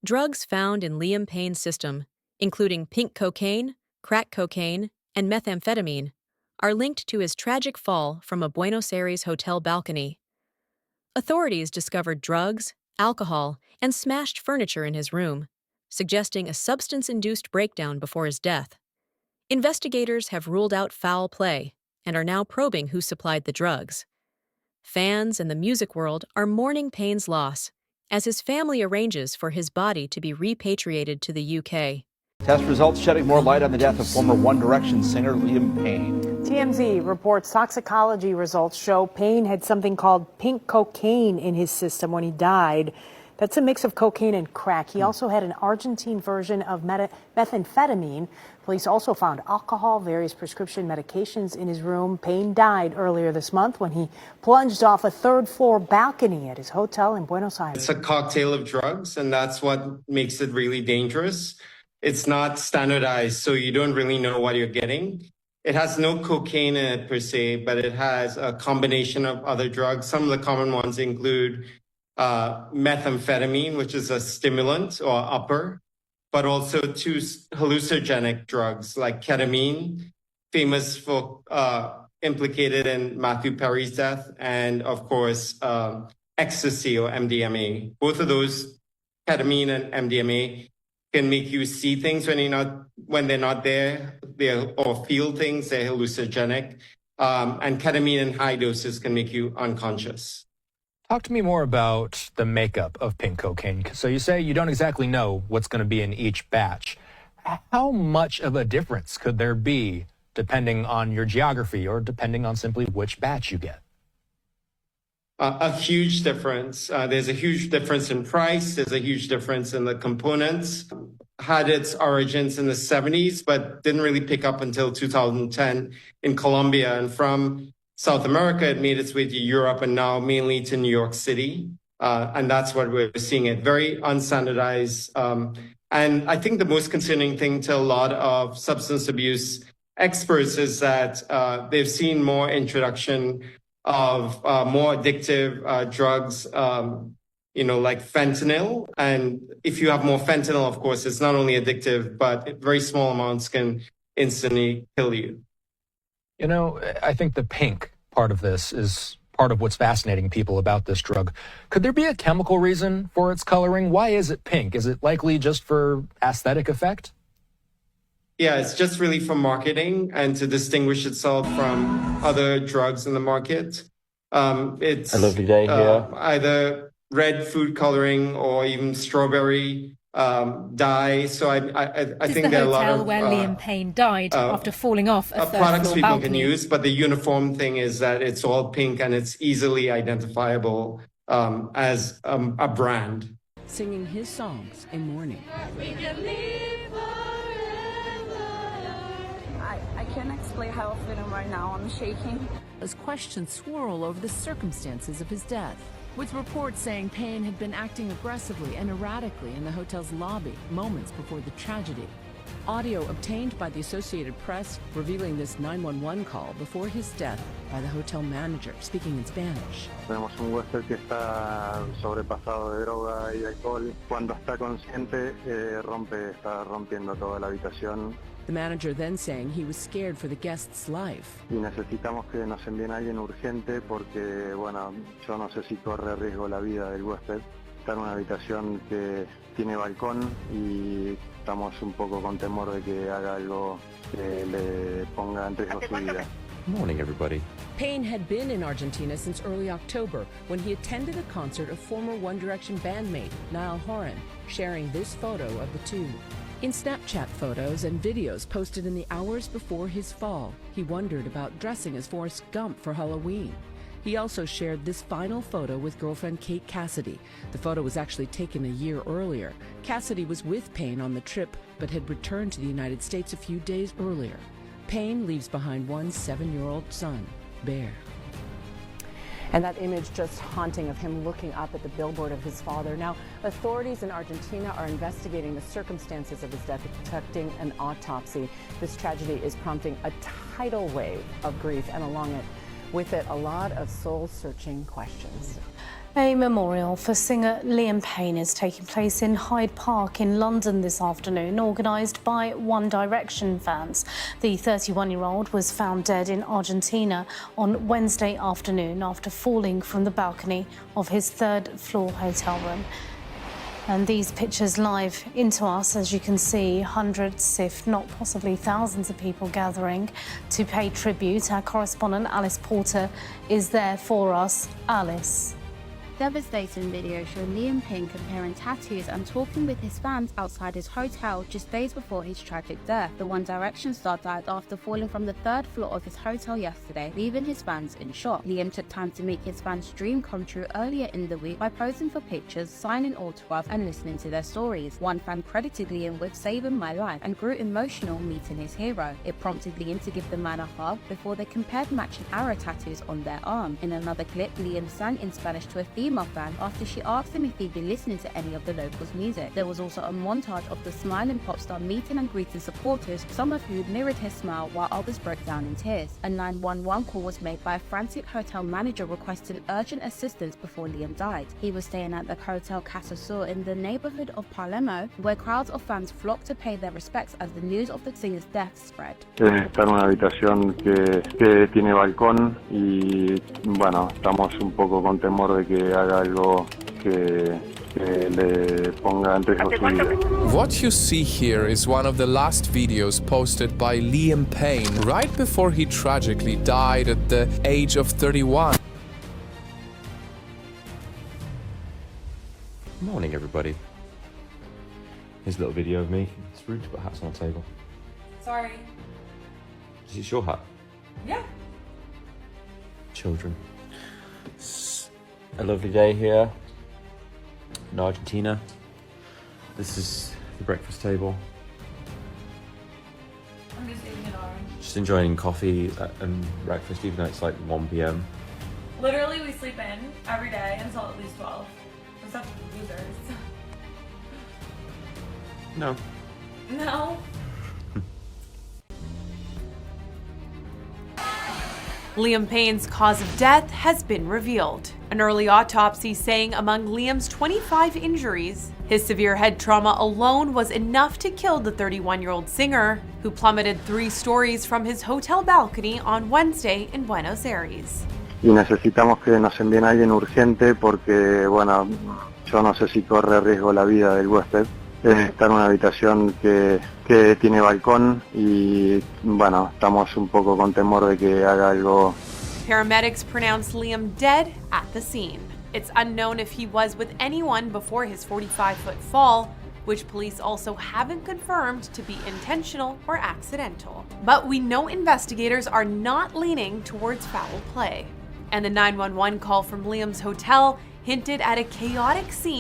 Drugs found in Liam Payne's system, including pink cocaine, crack cocaine, and methamphetamine, are linked to his tragic fall from a Buenos Aires hotel balcony. Authorities discovered drugs, alcohol, and smashed furniture in his room, suggesting a substance-induced breakdown before his death. Investigators have ruled out foul play and are now probing who supplied the drugs. Fans and the music world are mourning Payne's loss as his family arranges for his body to be repatriated to the UK. Test results shedding more light on the death of former One Direction singer Liam Payne. TMZ reports toxicology results show Payne had something called pink cocaine in his system when he died. That's a mix of cocaine and crack. He also had an Argentine version of methamphetamine. Police also found alcohol, various prescription medications in his room. Payne died earlier this month when he plunged off a third-floor balcony at his hotel in Buenos Aires. It's a cocktail of drugs, and that's what makes it really dangerous. It's not standardized, so you don't really know what you're getting. It has no cocaine in it per se, but it has a combination of other drugs. Some of the common ones include methamphetamine, which is a stimulant or upper, but also two hallucinogenic drugs like ketamine, famous for implicated in Matthew Perry's death, and of course, ecstasy or MDMA. Both of those, ketamine and MDMA, can make you see things when they're not there, or feel things. They're hallucinogenic, and ketamine in high doses can make you unconscious. Talk to me more about the makeup of pink cocaine. So you say you don't exactly know what's going to be in each batch. How much of a difference could there be depending on your geography or depending on simply which batch you get? A huge difference. There's a huge difference in price. There's a huge difference in the components. Had its origins in the 70s, but didn't really pick up until 2010 in Colombia. And from South America, it made its way to Europe and now mainly to New York City. And that's what we're seeing it, very unstandardized. And I think the most concerning thing to a lot of substance abuse experts is that they've seen more introduction of more addictive drugs, like fentanyl. And if you have more fentanyl, of course, it's not only addictive, but very small amounts can instantly kill you. I think the pink part of this is part of what's fascinating people about this drug. Could there be a chemical reason for its coloring? Why is it pink? Is it likely just for aesthetic effect? Yeah, it's just really for marketing and to distinguish itself from other drugs in the market. It's a lovely day here. Either red food coloring or even strawberry dye. So I think there are a lot of where Liam Payne died after falling off a products people balcony. can use, but the uniform thing is that it's all pink and it's easily identifiable as a brand. Singing his songs in mourning. I can't explain how I'm feeling right now. I'm shaking. As questions swirl over the circumstances of his death, with reports saying Payne had been acting aggressively and erratically in the hotel's lobby moments before the tragedy. Audio obtained by the Associated Press revealing this 911 call before his death by the hotel manager, speaking in Spanish. Tenemos un huésped que está sobrepasado de droga y alcohol. Cuando está consciente, está rompiendo toda la habitación. The manager then saying he was scared for the guest's life. Y necesitamos que nos envíen a alguien urgente porque, yo no sé si corre riesgo la vida del huésped. Está en una habitación que tiene balcón y estamos un poco con temor de que haga algo que le ponga en riesgo su vida. Morning, everybody. Payne had been in Argentina since early October when he attended a concert of former One Direction bandmate Niall Horan, sharing this photo of the two. In Snapchat photos and videos posted in the hours before his fall, he wondered about dressing as Forrest Gump for Halloween. He also shared this final photo with girlfriend Kate Cassidy. The photo was actually taken a year earlier. Cassidy was with Payne on the trip, but had returned to the United States a few days earlier. Payne leaves behind one 7-year-old son, Bear. And that image just haunting of him looking up at the billboard of his father. Now, authorities in Argentina are investigating the circumstances of his death and conducting an autopsy. This tragedy is prompting a tidal wave of grief, and with it, a lot of soul-searching questions. A memorial for singer Liam Payne is taking place in Hyde Park in London this afternoon, organised by One Direction fans. The 31-year-old was found dead in Argentina on Wednesday afternoon after falling from the balcony of his third-floor hotel room. And these pictures live into us, as you can see, hundreds, if not possibly thousands of people gathering to pay tribute. Our correspondent Alice Porter is there for us. Alice. Devastating video showing Liam Payne comparing tattoos and talking with his fans outside his hotel just days before his tragic death. The One Direction star died after falling from the third floor of his hotel yesterday, leaving his fans in shock. Liam took time to make his fans' dream come true earlier in the week by posing for pictures, signing autographs and listening to their stories. One fan credited Liam with saving my life and grew emotional meeting his hero. It prompted Liam to give the man a hug before they compared matching arrow tattoos on their arm. In another clip, Liam sang in Spanish to a female fan after she asked him if he'd be listening to any of the locals' music. There was also a montage of the smiling pop star meeting and greeting supporters, some of who mirrored his smile while others broke down in tears. A 911 call was made by a frantic hotel manager requesting urgent assistance before Liam died. He was staying at the Hotel Casa Sur in the neighborhood of Palermo, where crowds of fans flocked to pay their respects as the news of the singer's death spread. Está en una habitación que tiene balcón y bueno, estamos un poco con temor de que haga algo que le ponga en riesgo su vida. What you see here is one of the last videos posted by Liam Payne right before he tragically died at the age of 31. Morning, everybody. Here's a little video of me. It's rude to put hats on the table. Sorry. Is this your hat? Yeah. Children. It's a lovely day here in Argentina. This is the breakfast table. I'm just eating an orange. Just enjoying coffee and breakfast, even though it's like 1 p.m. Literally, we sleep in every day until at least 12. We're such losers. No. No. Liam Payne's cause of death has been revealed. An early autopsy saying among Liam's 25 injuries, his severe head trauma alone was enough to kill the 31-year-old singer, who plummeted 3 stories from his hotel balcony on Wednesday in Buenos Aires. Y necesitamos que nos envíen a alguien urgente porque, bueno, yo no sé si corre riesgo la vida del huésped. Está en una habitación que tiene balcón y, bueno, estamos un poco con temor de que haga algo. Paramedics pronounced Liam dead at the scene. It's unknown if he was with anyone before his 45-foot fall, which police also haven't confirmed to be intentional or accidental. But we know investigators are not leaning towards foul play. And the 911 call from Liam's hotel hinted at a chaotic scene